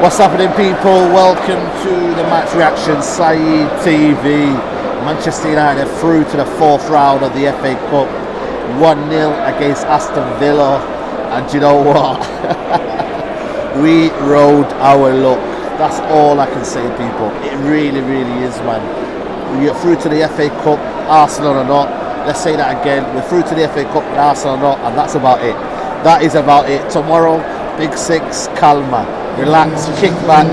What's happening, people? Welcome to the match reaction, Saeed TV. Manchester United through to the fourth round of the FA Cup, 1-0 against Aston Villa. And you know what? We rode our luck. That's all I can say, people. It really, really is, man. We're through to the FA Cup, Arsenal or not. Let's say that again. We're through to the FA Cup, Arsenal or not, and that's about it. That is about it. Tomorrow, Big Six, calma. Relax, kick back,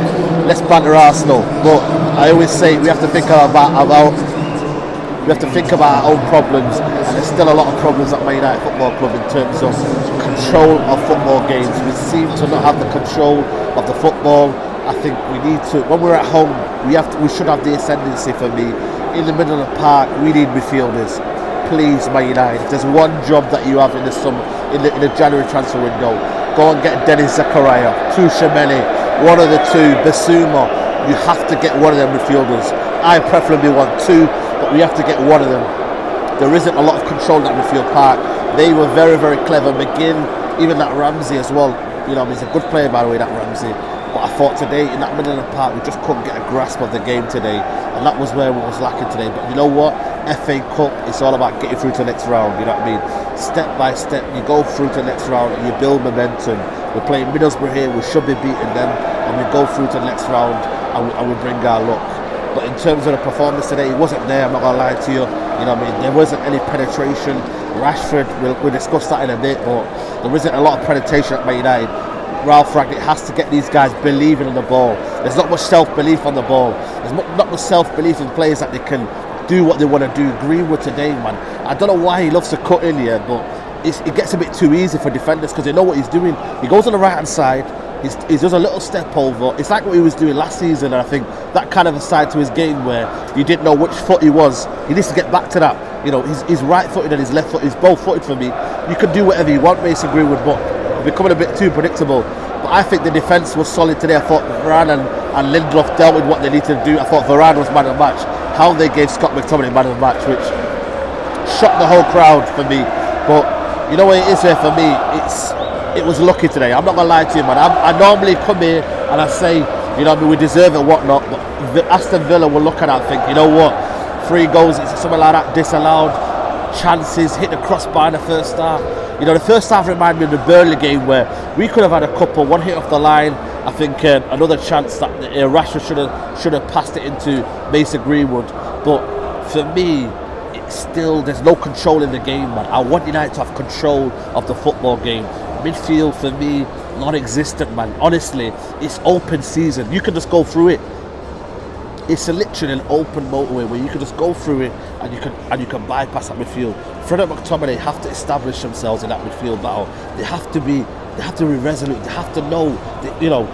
let's banter Arsenal. But I always say we have to think about our own problems, and there's still a lot of problems at Man United Football Club in terms of control of football games. We seem to not have the control of the football. I think we need to, when we're at home, we should have the ascendancy. For me, in the middle of the park, we need midfielders. Please, Man United, if there's one job that you have in the summer, in the January transfer window, go and get Dennis Zakaria, Tuchemele, one of the two, Basuma. You have to get one of them midfielders. I preferably want two, but we have to get one of them. There isn't a lot of control in that midfield park. They were very, very clever. McGinn, even that Ramsey as well. You know, he's a good player, by the way, that Ramsey. But I thought today, in that middle of the park, we just couldn't get a grasp of the game today. And that was where it was lacking today. But you know what? FA Cup, it's all about getting through to the next round, you know what I mean? Step by step, you go through to the next round and you build momentum. We're playing Middlesbrough here, we should be beating them, and we go through to the next round and we bring our luck. But in terms of the performance today, it wasn't there, I'm not gonna lie to you. You know what I mean? There wasn't any penetration. Rashford, we'll discuss that in a bit, but there isn't a lot of penetration at Man United. Ralph Ragnick has to get these guys believing in the ball. There's not much self-belief on the ball. There's not much self-belief in players that they can do what they want to do. Greenwood today, man, I don't know why he loves to cut in here, but it gets a bit too easy for defenders because they know what he's doing. He goes on the right hand side, he does a little step over. It's like what he was doing last season, and I think that kind of a side to his game where you didn't know which foot he was. He needs to get back to that. You know, he's right-footed and his left foot is both-footed for me. You can do whatever you want, Mason Greenwood, but becoming a bit too predictable. But I think the defence was solid today. I thought Varane and Lindelof dealt with what they needed to do. I thought Varane was man of the match. How they gave Scott McTominay man of the match, which shocked the whole crowd for me. But you know what it is here for me? It was lucky today. I'm not gonna lie to you, man. I normally come here and I say, you know, we deserve it, whatnot. But Aston Villa will look at that and think, you know what? 3 goals, something like that, disallowed. Chances, hit the crossbar in the first half. You know, the first half reminded me of the Burnley game where we could have had a couple, one hit off the line. I think another chance that Rashford should have passed it into Mason Greenwood. But for me, it's still, there's no control in the game, man. I want United to have control of the football game. Midfield, for me, non-existent, man. Honestly, it's open season. You can just go through it. It's literally an open motorway where you can just go through it and you can bypass that midfield. Fred and McTominay have to establish themselves in that midfield battle. They have to be resolute. They have to know that, you know,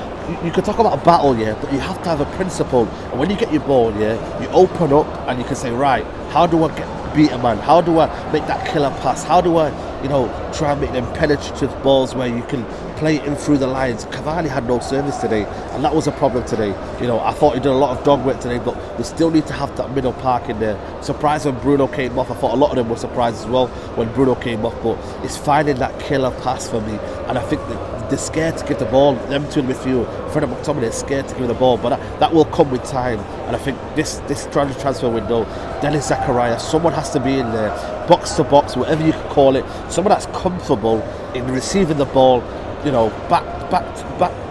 you can talk about a battle, yeah, but you have to have a principle. And when you get your ball, yeah, you open up and you can say, right, how do I beat a man? How do I make that killer pass? How do I, you know, try and make them penetrative balls where you can play in through the lines? Cavani had no service today, and that was a problem today. You know, I thought he did a lot of dog work today, but we still need to have that middle park in there. Surprised when Bruno came off. I thought a lot of them were surprised as well when Bruno came off, but it's finding that killer pass for me, and I think that they're scared to give the ball. Them two in the midfield, Fred and McTominay, is scared to give the ball, but that will come with time. And I think this transfer window, Dennis Zakaria, someone has to be in there, box to box, whatever you can call it, someone that's comfortable in receiving the ball, you know, back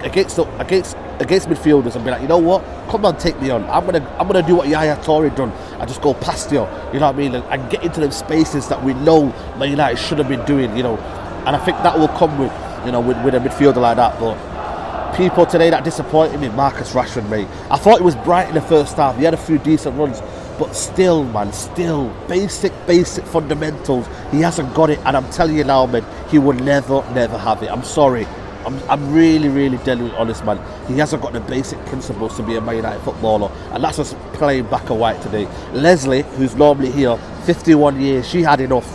against midfielders and be like, you know what, come on, take me on. I'm gonna do what Yaya Toure done and just go past you. You know what I mean? And get into them spaces that we know Man United should have been doing. You know, and I think that will come with, you know, with a midfielder like that. But people today that disappointed me, Marcus Rashford, mate. I thought he was bright in the first half. He had a few decent runs, but still, man, basic fundamentals. He hasn't got it, and I'm telling you now, man, he will never have it. I'm sorry. I'm really deadly honest, man. He hasn't got the basic principles to be a Man United footballer, and that's just playing black and white today. Leslie, who's normally here, 51 years, she had enough,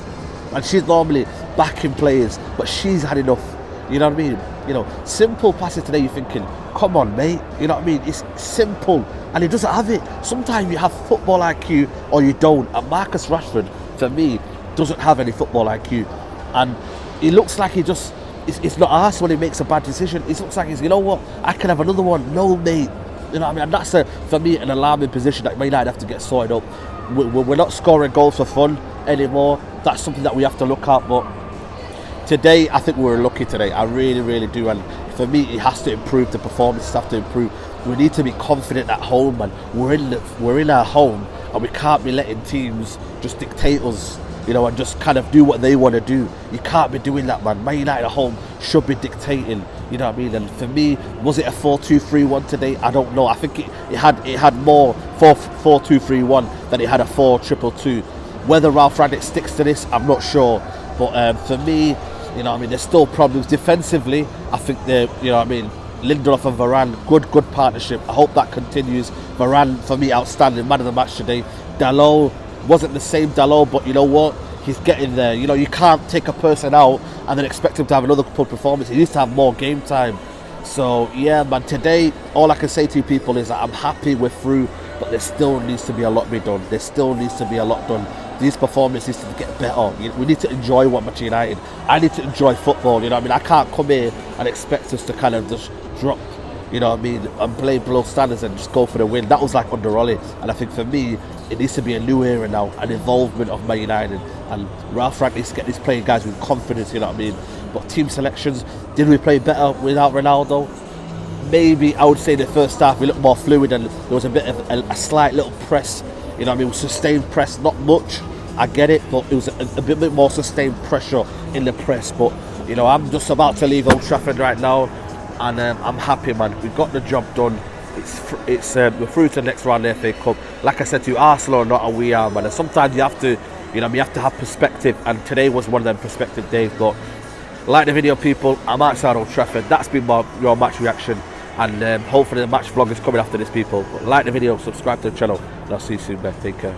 and she's normally backing players, but she's had enough. You know what I mean? You know, simple passes today, you're thinking, come on, mate. You know what I mean? It's simple, and he doesn't have it. Sometimes you have football IQ or you don't, and Marcus Rashford, for me, doesn't have any football IQ, and he looks like he just it's not us when he makes a bad decision. It looks like he's, you know what, I can have another one. No, mate. You know what I mean? And that's, for me, an alarming position that Man United have to get sorted up. We're not scoring goals for fun anymore. That's something that we have to look at. But today, I think we were lucky today. I really, really do. And for me, it has to improve. The performances have to improve. We need to be confident at home, man. We're in our home, and we can't be letting teams just dictate us, you know, and just kind of do what they want to do. You can't be doing that, man. Man United at home should be dictating, you know what I mean? And for me, was it a 4-2-3-1 today? I don't know. I think it had more 4-2-3-1 than it had a 4-2-2-2. Whether Ralph Rangnick sticks to this, I'm not sure. But for me, you know what I mean, there's still problems defensively. I think you know what I mean, Lindelof and Varane, good partnership. I hope that continues. Varane, for me, outstanding man of the match today. Dalot wasn't the same Dalot, but you know what? He's getting there. You know, you can't take a person out and then expect him to have another good performance. He needs to have more game time. So, yeah, man, today, all I can say to you people is that I'm happy we're through, but there still needs to be a lot be done. There still needs to be a lot done. These performances need to get better. We need to enjoy what Manchester United. I need to enjoy football, you know what I mean? I can't come here and expect us to kind of just drop, you know what I mean, and play below standards and just go for the win. That was like under Ollie. And I think for me, it needs to be a new era now, an involvement of Man United. And Ralph Rangnick needs to get these playing guys with confidence, you know what I mean? But team selections, did we play better without Ronaldo? Maybe. I would say the first half we looked more fluid and there was a bit of a slight little press, you know what I mean, sustained press, not much, I get it, but it was a bit more sustained pressure in the press. But, you know, I'm just about to leave Old Trafford right now, and I'm happy, man. We got the job done. We're through to the next round of the FA Cup. Like I said to you, Arsenal are not a we are, man. And sometimes you have to, you know, you have to have perspective, and today was one of them perspective days. But like the video, people, I'm outside Old Trafford. That's been your match reaction, and hopefully the match vlog is coming after this, people. But like the video, subscribe to the channel, and I'll see you soon, man. Take care.